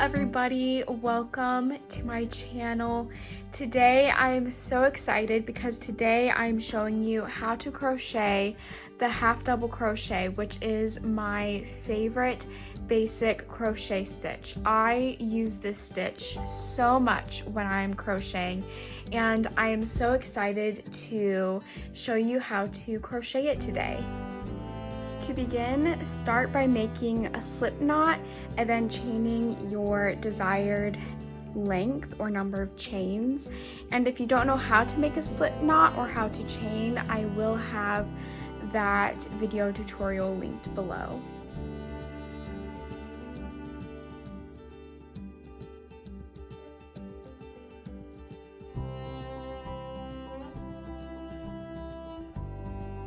everybody, welcome to my channel. Today I'm so excited because today I'm showing you how to crochet the half double crochet, which is my favorite basic crochet stitch. I use this stitch so much when I'm crocheting, and I am so excited to show you how to crochet it today. To begin, start by making a slip knot and then chaining your desired length or number of chains. And if you don't know how to make a slip knot or how to chain, I will have that video tutorial linked below.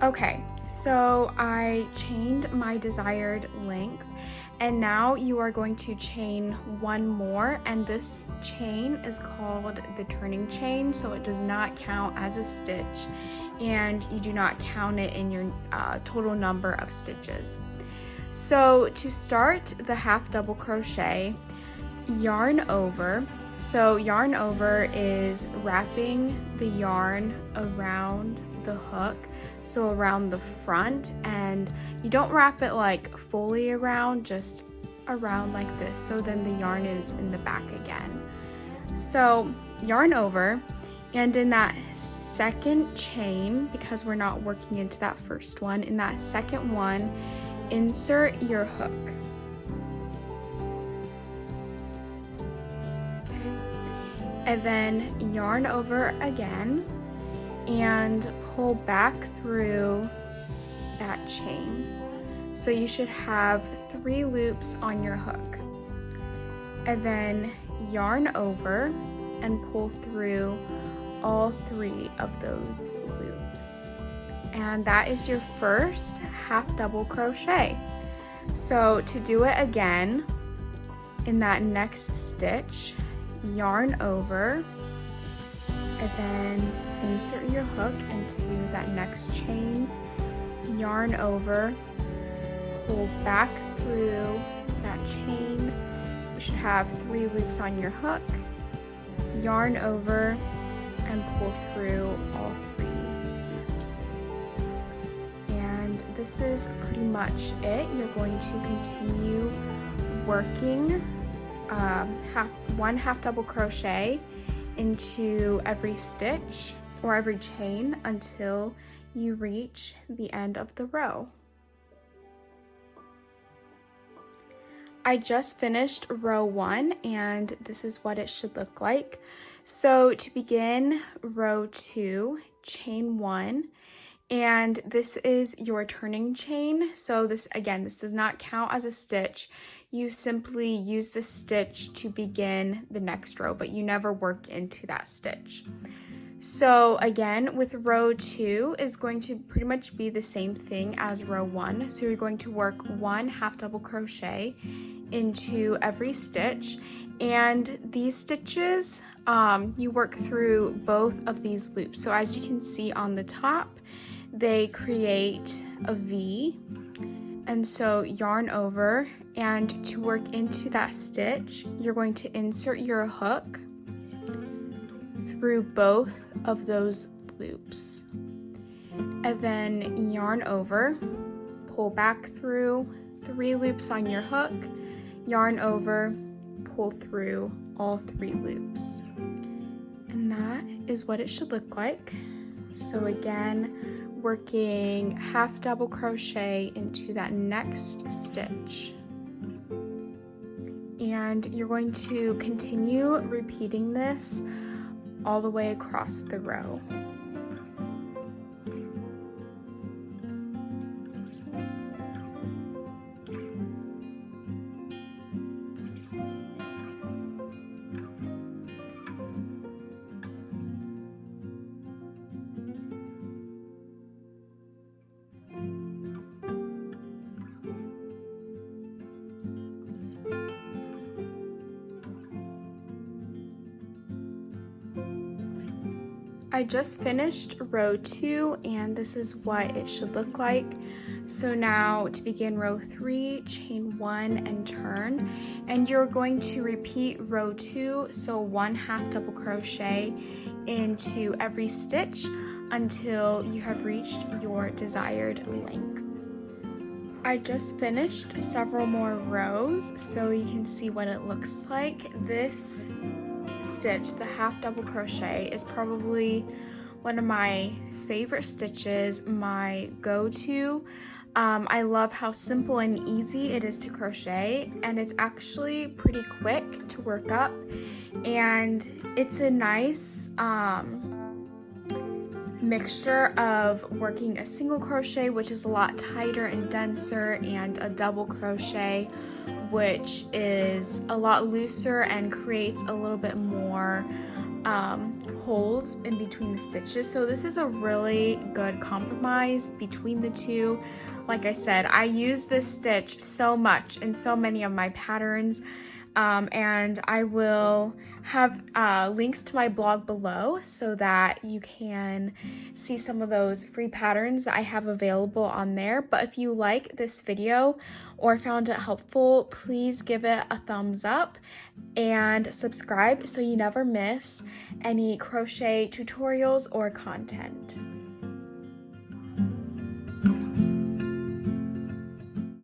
Okay, so I chained my desired length, and now you are going to chain one more, and this chain is called the turning chain, so it does not count as a stitch, and you do not count it in your total number of stitches. So to start the half double crochet, yarn over. So yarn over is wrapping the yarn around the hook, so around the front, and you don't wrap it like fully around, just around like this, so then the yarn is in the back again. So yarn over, and in that second chain, because we're not working into that first one, in that second one, insert your hook. And then yarn over again and pull back through that chain. So you should have 3 loops on your hook. And then yarn over and pull through all 3 of those loops. And that is your first half double crochet. So to do it again, in that next stitch, yarn over and then insert your hook into that next chain, yarn over, pull back through that chain. You should have 3 loops on your hook, yarn over and pull through all 3 loops. And this is pretty much it. You're going to continue working one half double crochet into every stitch or every chain until you reach the end of the row. I just finished row 1, and this is what it should look like. So to begin row 2, chain 1, and this is your turning chain. So this does not count as a stitch. You simply use the stitch to begin the next row, but you never work into that stitch. So again, with row 2 is going to pretty much be the same thing as row 1. So you're going to work 1 half double crochet into every stitch, and these stitches, you work through both of these loops. So as you can see on the top, they create a V, and so yarn over, and to work into that stitch, you're going to insert your hook through both of those loops, and then yarn over, pull back through 3 loops on your hook, yarn over, pull through all 3 loops. And that is what it should look like. So again, working half double crochet into that next stitch. And you're going to continue repeating this all the way across the row. I just finished row 2, and this is what it should look like. So now to begin row 3, chain 1 and turn, and you're going to repeat row 2, so 1 half double crochet into every stitch until you have reached your desired length. I just finished several more rows so you can see what it looks like. This stitch, the half double crochet, is probably one of my favorite stitches, my go-to. I love how simple and easy it is to crochet, and it's actually pretty quick to work up, and it's a nice mixture of working a single crochet, which is a lot tighter and denser, and a double crochet, which is a lot looser and creates a little bit more holes in between the stitches. So this is a really good compromise between the two. Like I said, I use this stitch so much in so many of my patterns, and I will have links to my blog below so that you can see some of those free patterns that I have available on there. But if you like this video or found it helpful, please give it a thumbs up and subscribe so you never miss any crochet tutorials or content.